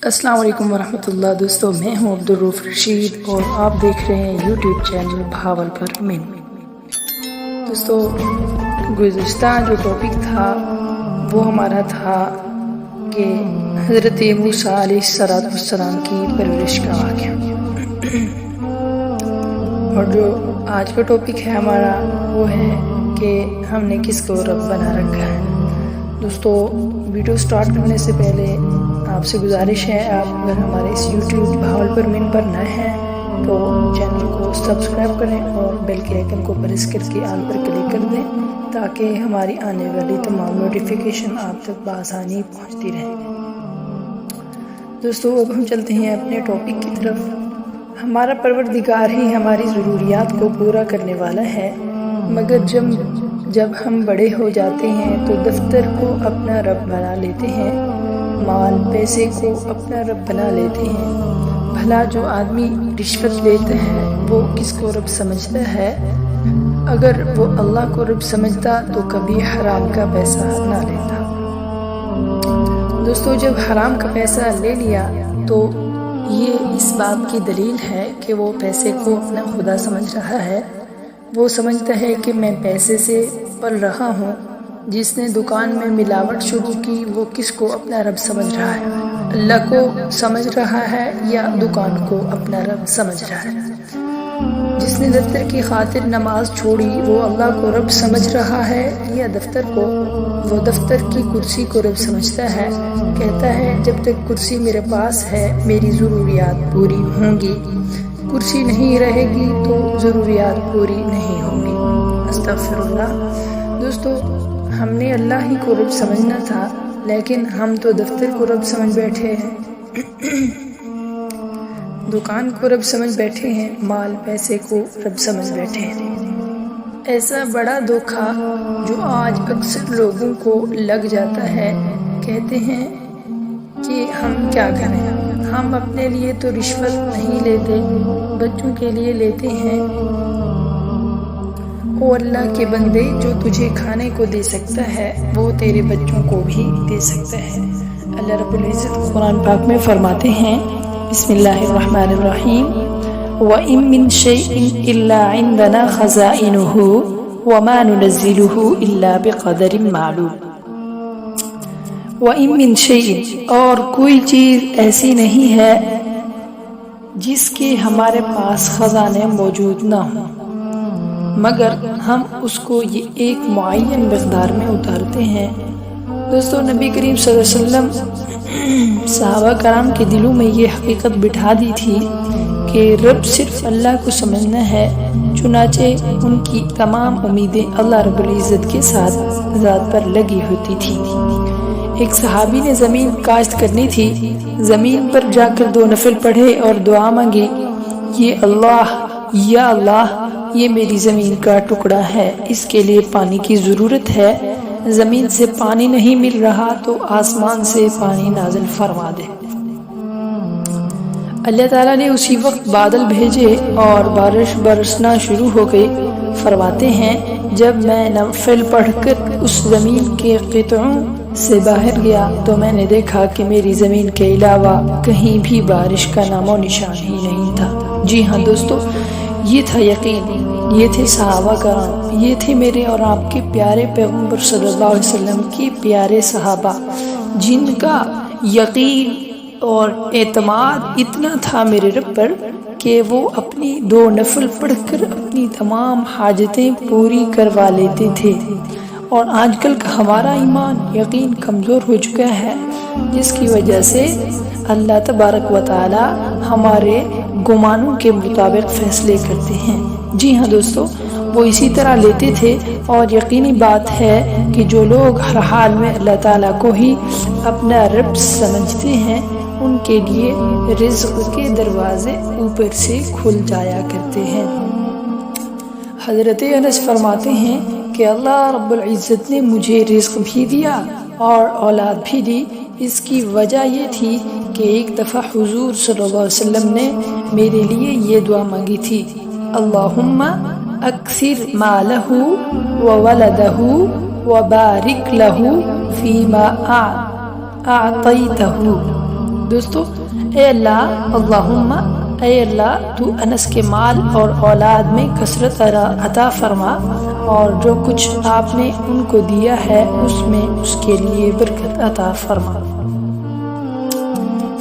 السلام علیکم ورحمۃ اللہ دوستو، میں ہوں عبدالروف رشید اور آپ دیکھ رہے ہیں یوٹیوب چینل بہاول پر من۔ دوستو، گزشتہ جو ٹاپک تھا وہ ہمارا تھا کہ حضرت موسیٰ علیہ السلام کی پرورش کا واقعہ، اور جو آج کا ٹاپک ہے ہمارا وہ ہے کہ ہم نے کس کو رب بنا رکھا ہے۔ دوستو، ویڈیو سٹارٹ کرنے سے پہلے آپ سے گزارش ہے، آپ اگر ہمارے اس یوٹیوب بہاول پر من پر نئے ہیں تو چینل کو سبسکرائب کریں اور بیل کے آئیکن کو پریس کر کے آل پر کلک کر دیں تاکہ ہماری آنے والی تمام نوٹیفیکیشن آپ تک بآسانی پہنچتی رہے۔ دوستو، اب ہم چلتے ہیں اپنے ٹاپک کی طرف۔ ہمارا پروردگار ہی ہماری ضروریات کو پورا کرنے والا ہے، مگر جب ہم بڑے ہو جاتے ہیں تو دفتر کو اپنا رب بنا لیتے ہیں، مال پیسے کو اپنا رب بنا لیتے ہیں۔ بھلا جو آدمی رشوت لیتا ہے وہ کس کو رب سمجھتا ہے؟ اگر وہ اللہ کو رب سمجھتا تو کبھی حرام کا پیسہ نہ لیتا۔ دوستو، جب حرام کا پیسہ لے لیا تو یہ اس بات کی دلیل ہے کہ وہ پیسے کو اپنا خدا سمجھ رہا ہے۔ وہ سمجھتا ہے کہ میں پیسے سے پل رہا ہوں۔ جس نے دکان میں ملاوٹ شروع کی وہ کس کو اپنا رب سمجھ رہا ہے؟ اللہ کو سمجھ رہا ہے یا دکان کو اپنا رب سمجھ رہا ہے؟ جس نے دفتر کی خاطر نماز چھوڑی وہ اللہ کو رب سمجھ رہا ہے یا دفتر کو؟ وہ دفتر کی کرسی کو رب سمجھتا ہے، کہتا ہے جب تک کرسی میرے پاس ہے میری ضروریات پوری ہوں گی، کرسی نہیں رہے گی تو ضروریات پوری نہیں ہوں گی۔ استغفر اللہ۔ دوستو، ہم نے اللہ ہی کو رب سمجھنا تھا، لیکن ہم تو دفتر کو رب سمجھ بیٹھے ہیں، دکان کو رب سمجھ بیٹھے ہیں، مال پیسے کو رب سمجھ بیٹھے ہیں۔ ایسا بڑا دھوکا جو آج اکثر لوگوں کو لگ جاتا ہے، کہتے ہیں کہ ہم کیا کریں، ہم اپنے لیے تو رشوت نہیں لیتے، بچوں کے لیے لیتے ہیں۔ او اللہ کے بندے، جو تجھے کھانے کو دے سکتا ہے وہ تیرے بچوں کو بھی دے سکتا ہے۔ اللہ رب العزت قرآن پاک میں فرماتے ہیں، بسم اللہ الرحمن الرحیم، وَإِن مِّن شَيْءٍ إِلَّا عِندَنَا خَزَائِنُهُ وَمَا نُنَزِّلُهُ إِلَّا بِقَدَرٍ مَّعْلُومٍ۔ وَإِن مِّن شَيْءٍ، اور کوئی چیز ایسی نہیں ہے جس کے ہمارے پاس خزانے موجود نہ ہوں، مگر ہم اس کو یہ ایک معین مقدار میں اتارتے ہیں۔ دوستو، نبی کریم صلی اللہ علیہ وسلم صحابہ کرام کے دلوں میں یہ حقیقت بٹھا دی تھی کہ رب صرف اللہ کو سمجھنا ہے، چنانچہ ان کی تمام امیدیں اللہ رب العزت کے ساتھ ذات پر لگی ہوتی تھی۔ ایک صحابی نے زمین کاشت کرنی تھی، زمین پر جا کر 2 نفل پڑھے اور دعا مانگی، یا اللہ، یہ میری زمین کا ٹکڑا ہے، اس کے لیے پانی کی ضرورت ہے، زمین سے پانی نہیں مل رہا تو آسمان سے پانی نازل فرما دے۔ اللہ تعالیٰ نے اسی وقت بادل بھیجے اور بارش برسنا شروع ہو گئی۔ فرماتے ہیں، جب میں نفل پڑھ کر اس زمین کے قطعوں سے باہر گیا تو میں نے دیکھا کہ میری زمین کے علاوہ کہیں بھی بارش کا نام و نشان ہی نہیں تھا۔ جی ہاں دوستو، یہ تھا یقین، یہ تھے صحابہ کرام، یہ تھے میرے اور آپ کے پیارے پیغمبر صلی اللہ علیہ وسلم کی پیارے صحابہ، جن کا یقین اور اعتماد اتنا تھا میرے رب پر کہ وہ اپنی 2 نفل پڑھ کر اپنی تمام حاجتیں پوری کروا لیتے تھے۔ اور آج کل کا ہمارا ایمان یقین کمزور ہو چکا ہے، جس کی وجہ سے اللہ تبارک و تعالی ہمارے گمانوں کے مطابق فیصلے کرتے ہیں۔ جی ہاں دوستو، وہ اسی طرح لیتے تھے، اور یقینی بات ہے کہ جو لوگ ہر حال میں اللہ تعالیٰ کو ہی اپنا رب سمجھتے ہیں ان کے لیے رزق کے دروازے اوپر سے کھل جایا کرتے ہیں۔ حضرت انس فرماتے ہیں کہ اللہ رب العزت نے مجھے رزق بھی دیا اور اولاد بھی دی۔ اس کی وجہ یہ تھی کہ ایک دفعہ حضور صلی اللہ علیہ وسلم نے میرے لیے یہ دعا مانگی تھی، اللہم اکثر مالہ وولدہ وبارک لہ فیما اعطیتہ۔ دوستو، اے اللہ، اللہم، اے اللہ تو انس کے مال اور اولاد میں کثرت عطا فرما، اور جو کچھ آپ نے ان کو دیا ہے اس میں اس کے لیے برکت عطا فرما۔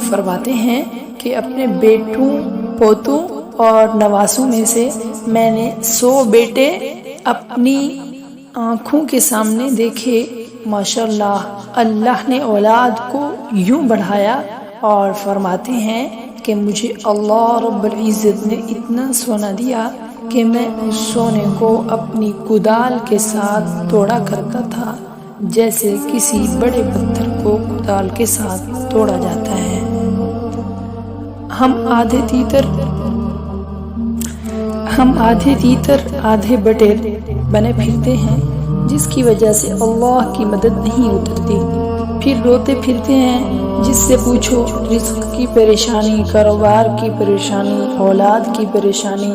فرماتے ہیں کہ اپنے بیٹوں، پوتوں اور نواسوں میں سے میں نے 100 بیٹے اپنی آنکھوں کے سامنے دیکھے۔ ماشاءاللہ، اللہ نے اولاد کو یوں بڑھایا، اور فرماتے ہیں کہ مجھے اللہ رب العزت نے اتنا سونا دیا کہ میں اس سونے کو اپنی کدال کے ساتھ توڑا کرتا تھا، جیسے کسی بڑے پتھر کو کدال کے ساتھ توڑا جاتا ہے۔ ہم آدھے تیتر آدھے بٹیر بنے پھرتے ہیں، جس کی وجہ سے اللہ کی مدد نہیں اترتی۔ پھر روتے پھرتے ہیں، جس سے پوچھو رزق کی پریشانی، کاروبار کی پریشانی، اولاد کی پریشانی۔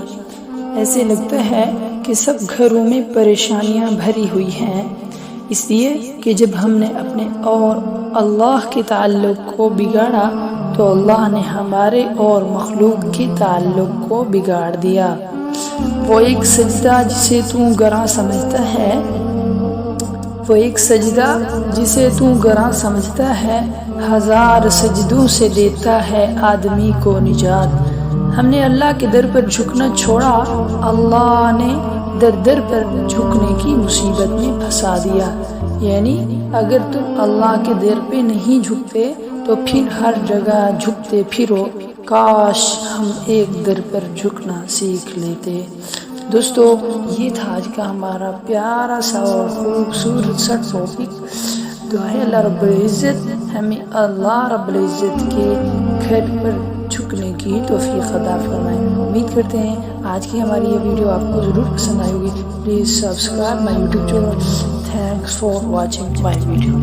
ایسے لگتا ہے کہ سب گھروں میں پریشانیاں بھری ہوئی ہیں، اس لیے کہ جب ہم نے اپنے اور اللہ کے تعلق کو بگاڑا تو اللہ نے ہمارے اور مخلوق کے تعلق کو بگاڑ دیا۔ وہ ایک سجدہ جسے تو گراں سمجھتا ہے، 1000 سجدوں سے دیتا ہے آدمی کو نجات۔ ہم نے اللہ کے در پر جھکنا چھوڑا، اللہ نے در پر جھکنے کی مصیبت میں پھنسا دیا۔ یعنی اگر تم اللہ کے در پہ نہیں جھکتے تو پھر ہر جگہ جھکتے پھرو۔ کاش ہم ایک در پر جھکنا سیکھ لیتے۔ دوستو، یہ تھا آج کا ہمارا پیارا سا اور خوبصورت سا ٹاپک۔ دعا ہے اللہ رب العزت ہمیں اللہ رب العزت کے گھر پر جھکنے کی توفیق عطا فرمائے۔ امید کرتے ہیں آج کی ہماری یہ ویڈیو آپ کو ضرور پسند آئے گی۔ Please subscribe my YouTube channel. Thanks for watching my video.